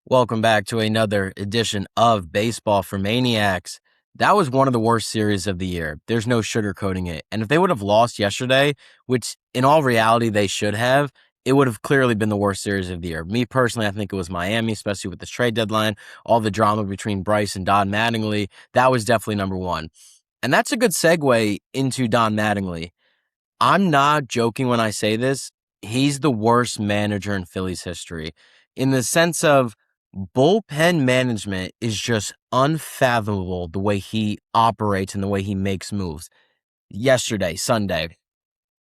Welcome back to another edition of Baseball for Maniacs. That was one of the worst series of the year. There's no sugarcoating it. And if they would have lost yesterday, which in all reality they should have, it would have clearly been the worst series of the year. Me personally, I think it was Miami, especially with this trade deadline, all the drama between Bryce and Don Mattingly. That was definitely number one. And that's a good segue into Don Mattingly. I'm not joking when I say this. He's the worst manager in Phillies history in the sense of bullpen management is just unfathomable the way he operates and the way he makes moves. Yesterday, Sunday,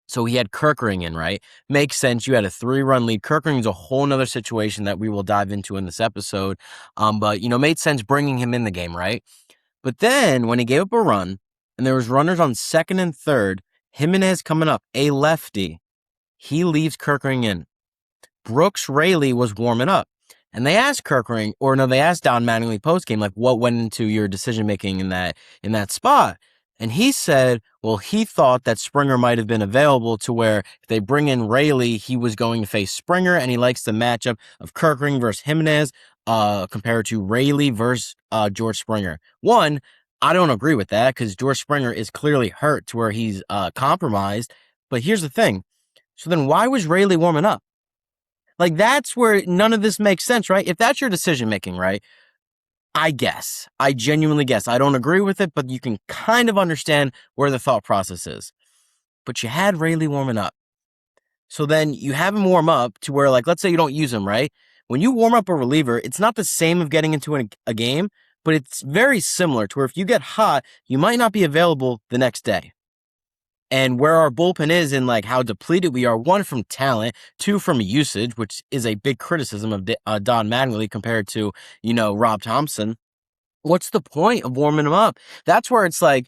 so he had Kerkering in, right? Makes sense. You had a 3-run lead. Kerkering's a whole nother situation that we will dive into in this episode. But made sense bringing him in the game, right? But then when he gave up a run and there was runners on second and third, Jimenez coming up, a lefty, he leaves Kerkering in. Brooks Raley was warming up. And they asked they asked Don Mattingly postgame, like, what went into your decision making in that spot? And he said, well, he thought that Springer might have been available to where if they bring in Raley, he was going to face Springer, and he likes the matchup of Kerkering versus Jimenez compared to Raley versus George Springer. One, I don't agree with that because George Springer is clearly hurt to where he's compromised. But here's the thing. So then why was Raley warming up? Like, that's where none of this makes sense, right? If that's your decision-making, right, I genuinely guess. I don't agree with it, but you can kind of understand where the thought process is. But you had Raley warming up. So then you have him warm up to where, like, let's say you don't use him, right? When you warm up a reliever, it's not the same of getting into a game, but it's very similar to where if you get hot, you might not be available the next day. And where our bullpen is and like how depleted we are, one from talent, two from usage, which is a big criticism of Don Mattingly compared to, Rob Thompson. What's the point of warming him up? That's where it's like,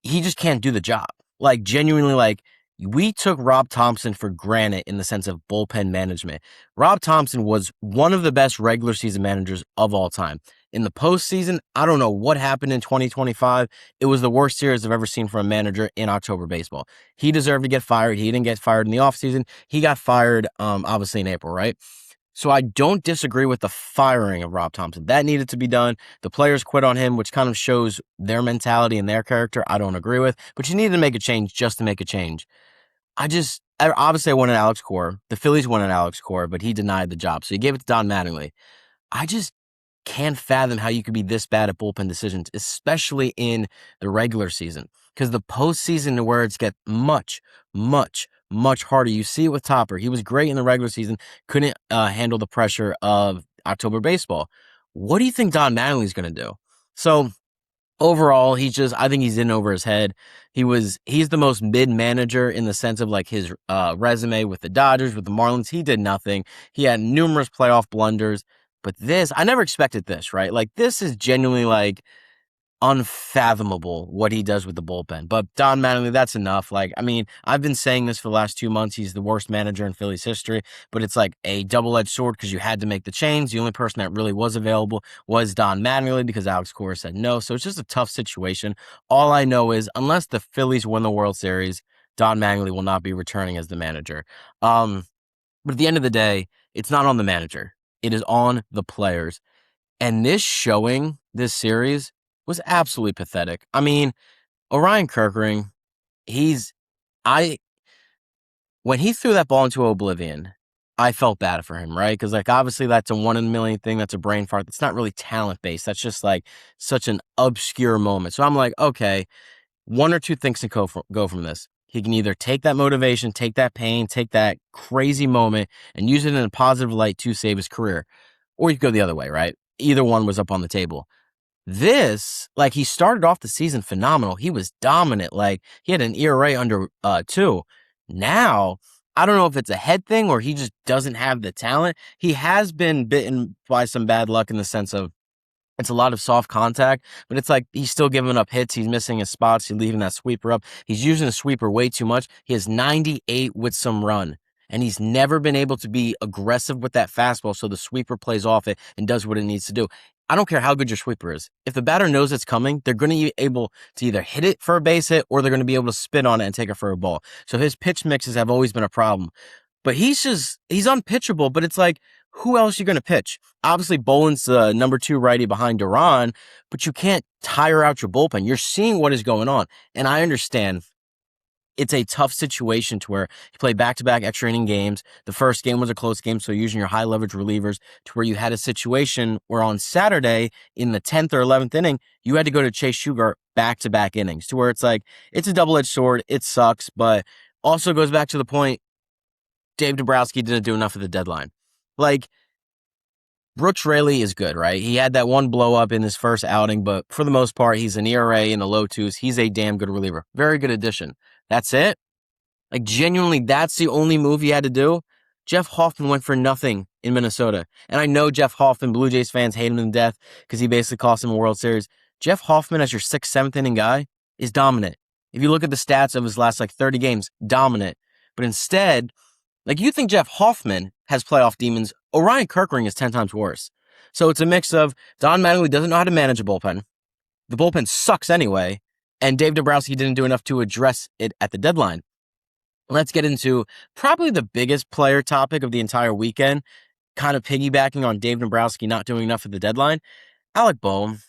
he just can't do the job. Like, genuinely, like, we took Rob Thompson for granted in the sense of bullpen management. Rob Thompson was one of the best regular season managers of all time. In the postseason, I don't know what happened in 2025. It was the worst series I've ever seen from a manager in October baseball. He deserved to get fired. He didn't get fired in the offseason. He got fired, obviously, in April, right? So I don't disagree with the firing of Rob Thompson. That needed to be done. The players quit on him, which kind of shows their mentality and their character. I don't agree with, but you needed to make a change just to make a change. Obviously I wanted Alex Cora. The Phillies wanted Alex Cora, but he denied the job. So he gave it to Don Mattingly. I just can't fathom how you could be this bad at bullpen decisions, especially in the regular season. Because the postseason where it's get much, much, much harder. You see it with Topper. He was great in the regular season, couldn't handle the pressure of October baseball. What do you think Don Mattingly's going to do? So overall, I think he's in over his head. He's the most mid manager in the sense of like his resume with the Dodgers, with the Marlins. He did nothing. He had numerous playoff blunders. But I never expected this, right? Like, this is genuinely like unfathomable what he does with the bullpen. But Don Mattingly, that's enough. Like, I mean, I've been saying this for the last 2 months. He's the worst manager in Phillies history, but it's like a double-edged sword because you had to make the change. The only person that really was available was Don Mattingly because Alex Cora said no. So it's just a tough situation. All I know is unless the Phillies win the World Series, Don Mattingly will not be returning as the manager. But at the end of the day, it's not on the manager. It is on the players. And this series, was absolutely pathetic. I mean, Orion Kerkering, when he threw that ball into oblivion, I felt bad for him, right? Because, like, obviously that's a 1 in a million thing. That's a brain fart. That's not really talent-based. That's just, like, such an obscure moment. So I'm like, okay, one or two things can go from this. He can either take that motivation, take that pain, take that crazy moment, and use it in a positive light to save his career. Or you could go the other way, right? Either one was up on the table. This, like, he started off the season phenomenal. He was dominant. Like, he had an ERA under 2. Now, I don't know if it's a head thing or he just doesn't have the talent. He has been bitten by some bad luck in the sense of it's a lot of soft contact, but it's like he's still giving up hits. He's missing his spots. He's leaving that sweeper up. He's using the sweeper way too much. He has 98 with some run, and he's never been able to be aggressive with that fastball so the sweeper plays off it and does what it needs to do. I don't care how good your sweeper is. If the batter knows it's coming, they're going to be able to either hit it for a base hit or they're going to be able to spin on it and take it for a ball. So his pitch mixes have always been a problem. but he's unpitchable. But it's like, who else are you going to pitch? Obviously, Boland's the number 2 righty behind Duran, but you can't tire out your bullpen. You're seeing what is going on. And I understand it's a tough situation to where you play back-to-back extra inning games. The first game was a close game, so using your high leverage relievers to where you had a situation where on Saturday in the 10th or 11th inning, you had to go to Chase Sugar back-to-back innings to where it's like, it's a double-edged sword. It sucks, but also goes back to the point, Dave Dombrowski didn't do enough at the deadline. Like, Brooks Raley is good, right? He had that one blow up in his first outing, but for the most part, he's an ERA in the low 2s. He's a damn good reliever. Very good addition. That's it. Like, genuinely, that's the only move he had to do. Jeff Hoffman went for nothing in Minnesota. And I know Jeff Hoffman, Blue Jays fans hate him to death because he basically cost him a World Series. Jeff Hoffman, as your 6th, 7th inning guy, is dominant. If you look at the stats of his last, 30 games, dominant. But instead, you think Jeff Hoffman has playoff demons, Orion Kirkring is 10 times worse. So it's a mix of Don Mattingly doesn't know how to manage a bullpen. The bullpen sucks anyway. And Dave Dombrowski didn't do enough to address it at the deadline. Let's get into probably the biggest player topic of the entire weekend, kind of piggybacking on Dave Dombrowski not doing enough at the deadline. Alec Bohm.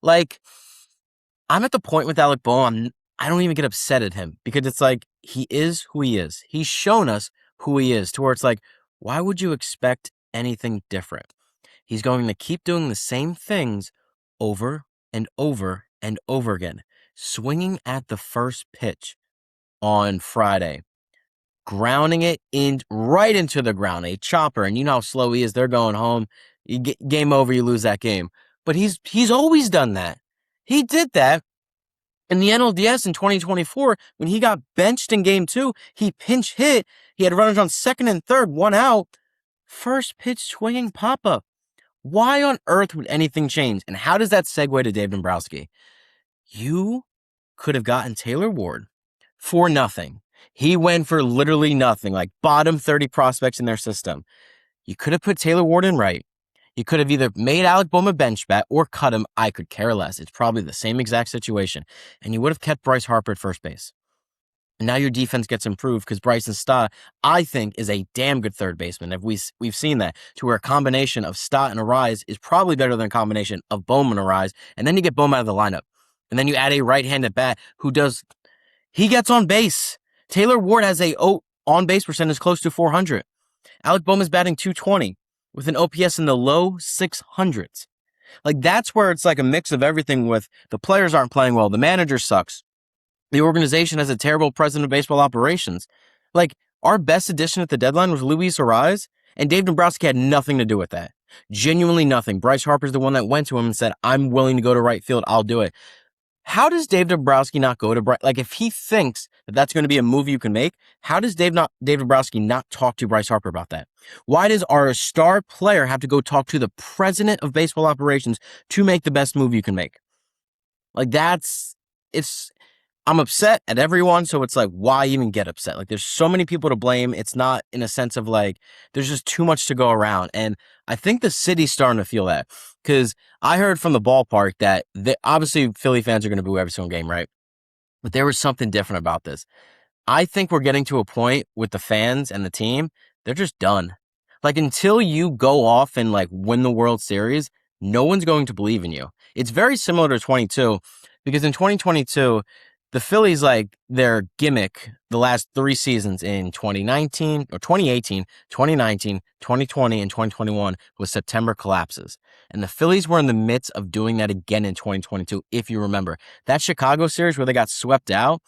I'm at the point with Alec Bohm, I don't even get upset at him because it's like, he is who he is. He's shown us who he is to where it's like, why would you expect anything different? He's going to keep doing the same things over and over and over again. Swinging at the first pitch on Friday, grounding it right into the ground, a chopper, and you know how slow he is. They're going home. Game over, you lose that game. But he's always done that. He did that in the NLDS in 2024 when he got benched in Game 2. He pinch hit. He had runners on second and third, 1 out. First pitch swinging pop-up. Why on earth would anything change? And how does that segue to Dave Dombrowski? You could have gotten Taylor Ward for nothing. He went for literally nothing, bottom 30 prospects in their system. You could have put Taylor Ward in right. You could have either made Alec Bohm a bench bat or cut him. I could care less. It's probably the same exact situation. And you would have kept Bryce Harper at first base. And now your defense gets improved because Bryson Stott, I think, is a damn good third baseman. We've seen that to where a combination of Stott and Arise is probably better than a combination of Bohm and Arise. And then you get Bohm out of the lineup. And then you add a right-handed bat he gets on base. Taylor Ward has a on-base percentage close to 400. Alec Bohm is batting .220 with an OPS in the low 600s. That's where it's a mix of everything with the players aren't playing well. The manager sucks. The organization has a terrible president of baseball operations. Our best addition at the deadline was Luis Arise, and Dave Dombrowski had nothing to do with that. Genuinely nothing. Bryce Harper's the one that went to him and said, I'm willing to go to right field. I'll do it. How does Dave Dombrowski not go to Bryce? If he thinks that that's going to be a move you can make, how does Dave Dombrowski not talk to Bryce Harper about that? Why does our star player have to go talk to the president of baseball operations to make the best move you can make? I'm upset at everyone, so it's why even get upset? There's so many people to blame. It's not in a sense of there's just too much to go around. And I think the city's starting to feel that because I heard from the ballpark that obviously Philly fans are going to boo every single game, right? But there was something different about this. I think we're getting to a point with the fans and the team, they're just done. Until you go off and win the World Series, no one's going to believe in you. It's very similar to 22 because in 2022, the Phillies, their gimmick the last 3 seasons in 2018, 2019, 2020, and 2021 was September collapses. And the Phillies were in the midst of doing that again in 2022, if you remember. That Chicago series where they got swept out,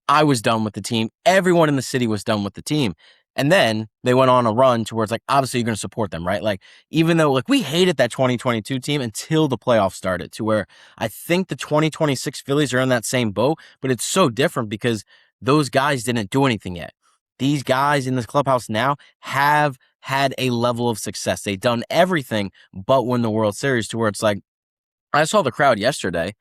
I was done with the team. Everyone in the city was done with the team. And then they went on a run to where it's obviously you're going to support them, right? Even though we hated that 2022 team until the playoffs started to where I think the 2026 Phillies are in that same boat, but it's so different because those guys didn't do anything yet. These guys in this clubhouse now have had a level of success. They've done everything but win the World Series to where it's I saw the crowd yesterday.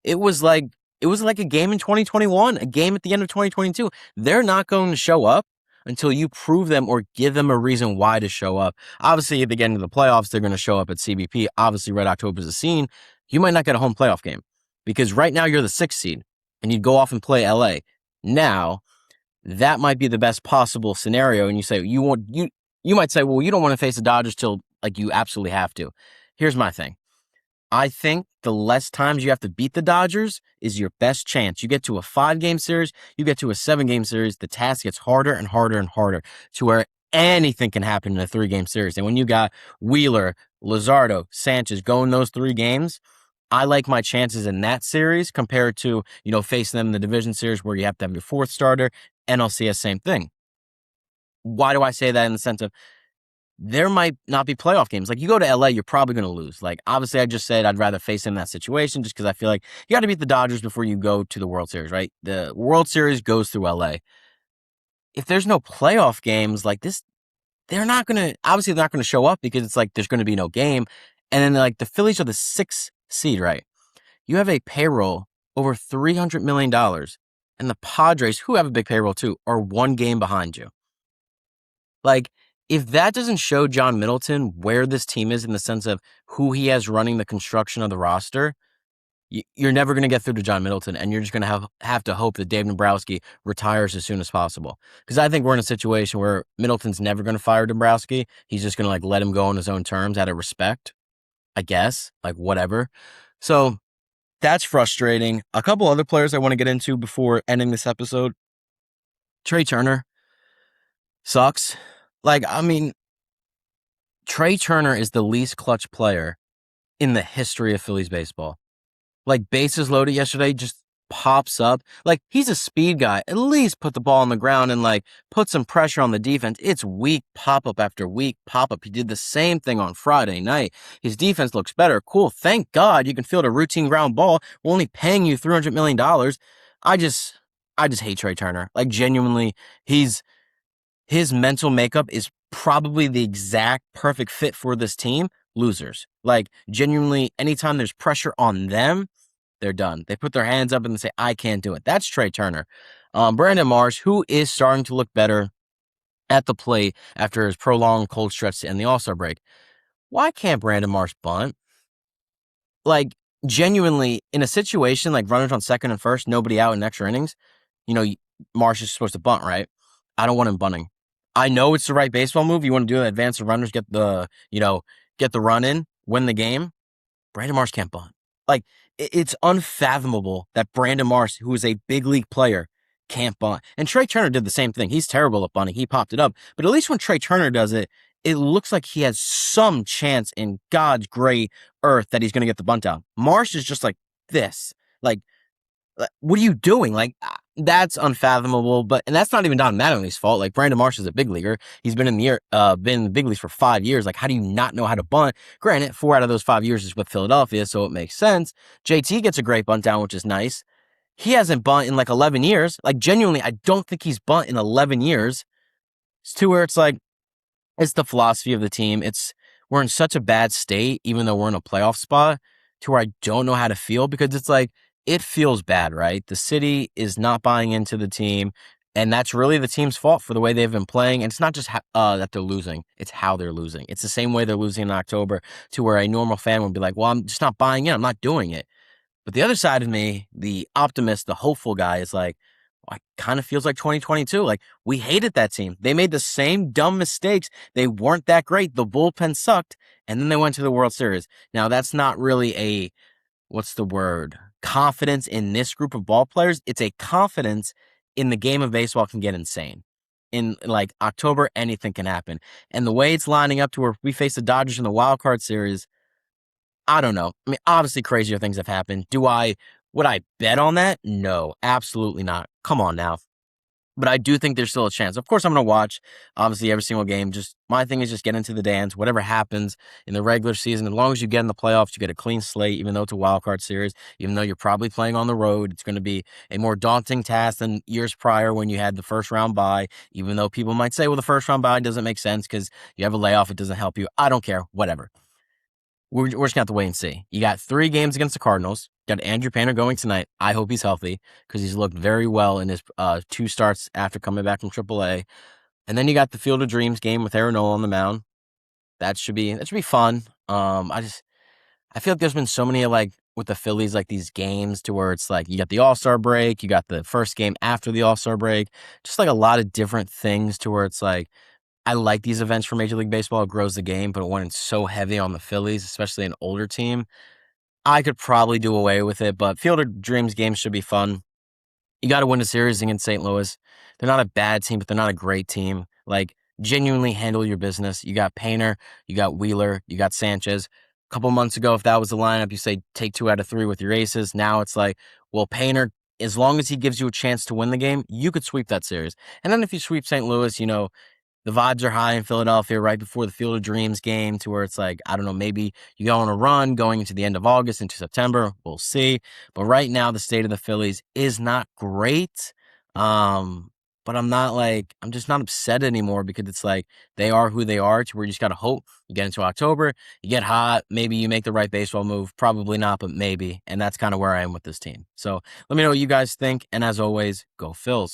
It was like a game in 2021, a game at the end of 2022. They're not going to show up until you prove them or give them a reason why to show up. Obviously, at the end of the playoffs, they're going to show up at CBP. Obviously, Red October is a scene. You might not get a home playoff game because right now you're the 6th seed and you'd go off and play LA. Now, that might be the best possible scenario. And you say you might say, well, you don't want to face the Dodgers till like you absolutely have to. Here's my thing. I think the less times you have to beat the Dodgers is your best chance. You get to a 5-game series, you get to a 7-game series, the task gets harder and harder and harder to where anything can happen in a 3-game series. And when you got Wheeler, Luzardo, Sanchez going those 3 games, I like my chances in that series compared to, facing them in the division series where you have to have your 4th starter. NLCS, same thing. Why do I say that in the sense of there might not be playoff games. Like, you go to LA, you're probably going to lose. Like, obviously, I just said I'd rather face him in that situation just because I feel like you got to beat the Dodgers before you go to the World Series, right? The World Series goes through LA. If there's no playoff games like this, obviously, they're not going to show up because it's like there's going to be no game. And then, like, the Phillies are the 6th seed, right? You have a payroll over $300 million. And the Padres, who have a big payroll too, are 1 game behind you. Like, if that doesn't show John Middleton where this team is in the sense of who he has running the construction of the roster, you're never going to get through to John Middleton, and you're just going to have to hope that Dave Dombrowski retires as soon as possible. Because I think we're in a situation where Middleton's never going to fire Dombrowski. He's just going to let him go on his own terms out of respect, I guess, whatever. So that's frustrating. A couple other players I want to get into before ending this episode. Trey Turner sucks. Trey Turner is the least clutch player in the history of Phillies baseball. Bases loaded yesterday just pops up. He's a speed guy. At least put the ball on the ground and, put some pressure on the defense. It's weak pop-up after weak pop-up. He did the same thing on Friday night. His defense looks better. Cool. Thank God you can field a routine ground ball. We're only paying you $300 million. I just hate Trey Turner. Genuinely, his mental makeup is probably the exact perfect fit for this team. Losers. Genuinely, anytime there's pressure on them, they're done. They put their hands up and they say, I can't do it. That's Trey Turner. Brandon Marsh, who is starting to look better at the plate after his prolonged cold stretch to end the All-Star break. Why can't Brandon Marsh bunt? Genuinely, in a situation like runners on second and first, nobody out in extra innings, Marsh is supposed to bunt, right? I don't want him bunting. I know it's the right baseball move. You want to do it, advance the runners, get the run in, win the game. Brandon Marsh can't bunt. It's unfathomable that Brandon Marsh, who is a big league player, can't bunt. And Trey Turner did the same thing. He's terrible at bunting. He popped it up. But at least when Trey Turner does it, it looks like he has some chance in God's great earth that he's going to get the bunt out. Marsh is just like this. What are you doing? That's unfathomable. And that's not even Don Mattingly's fault. Brandon Marsh is a big leaguer. He's been in the big leagues for 5 years. How do you not know how to bunt? Granted, 4 out of those 5 years is with Philadelphia, so it makes sense. JT gets a great bunt down, which is nice. He hasn't bunt in 11 years. Genuinely, I don't think he's bunt in 11 years. It's to where it's it's the philosophy of the team. We're in such a bad state, even though we're in a playoff spot, to where I don't know how to feel because it's it feels bad, right? The city is not buying into the team, and that's really the team's fault for the way they've been playing. And it's not just that they're losing, it's how they're losing. It's the same way they're losing in October, to where a normal fan would be like, well, I'm just not buying in. I'm not doing it. But the other side of me, the optimist, the hopeful guy, is it kind of feels like 2022. We hated that team. They made the same dumb mistakes. They weren't that great. The bullpen sucked, and then they went to the World Series. Now, that's not really what's the word? Confidence in this group of ball players. It's a confidence in the game of baseball can get insane. In October, anything can happen. And the way it's lining up to where we face the Dodgers in the wild card series, I don't know. I mean, obviously crazier things have happened. Would I bet on that? No, absolutely not. Come on now. But I do think there's still a chance. Of course, I'm going to watch, obviously, every single game. My thing is just get into the dance. Whatever happens in the regular season, as long as you get in the playoffs, you get a clean slate, even though it's a wild card series, even though you're probably playing on the road. It's going to be a more daunting task than years prior when you had the first round bye, even though people might say, well, the first round bye doesn't make sense because you have a layoff. It doesn't help you. I don't care. Whatever. We're just going to have to wait and see. You got 3 games against the Cardinals. Got Andrew Painter going tonight. I hope he's healthy because he's looked very well in his 2 starts after coming back from AAA. And then you got the Field of Dreams game with Aaron Nola on the mound. That should be fun. I feel like there's been so many with the Phillies, like these games to where it's like you got the All-Star break, you got the first game after the All-Star break, just like a lot of different things to where it's like I like these events for Major League Baseball. It grows the game, but when it's so heavy on the Phillies, especially an older team, I could probably do away with it. But Field of Dreams games should be fun. You got to win a series against St. Louis. They're not a bad team, but they're not a great team. Like, genuinely handle your business. You got Painter, you got Wheeler, you got Sanchez. A couple months ago, if that was the lineup, you say take 2 out of 3 with your aces. Now it's like, well, Painter, as long as he gives you a chance to win the game, you could sweep that series. And then if you sweep St. Louis, the vibes are high in Philadelphia right before the Field of Dreams game to where it's like, I don't know, maybe you go on a run going into the end of August into September. We'll see. But right now, the state of the Phillies is not great. But I'm just not upset anymore because it's like they are who they are to where you just got to hope. You get into October, you get hot. Maybe you make the right baseball move. Probably not, but maybe. And that's kind of where I am with this team. So let me know what you guys think. And as always, go Phils.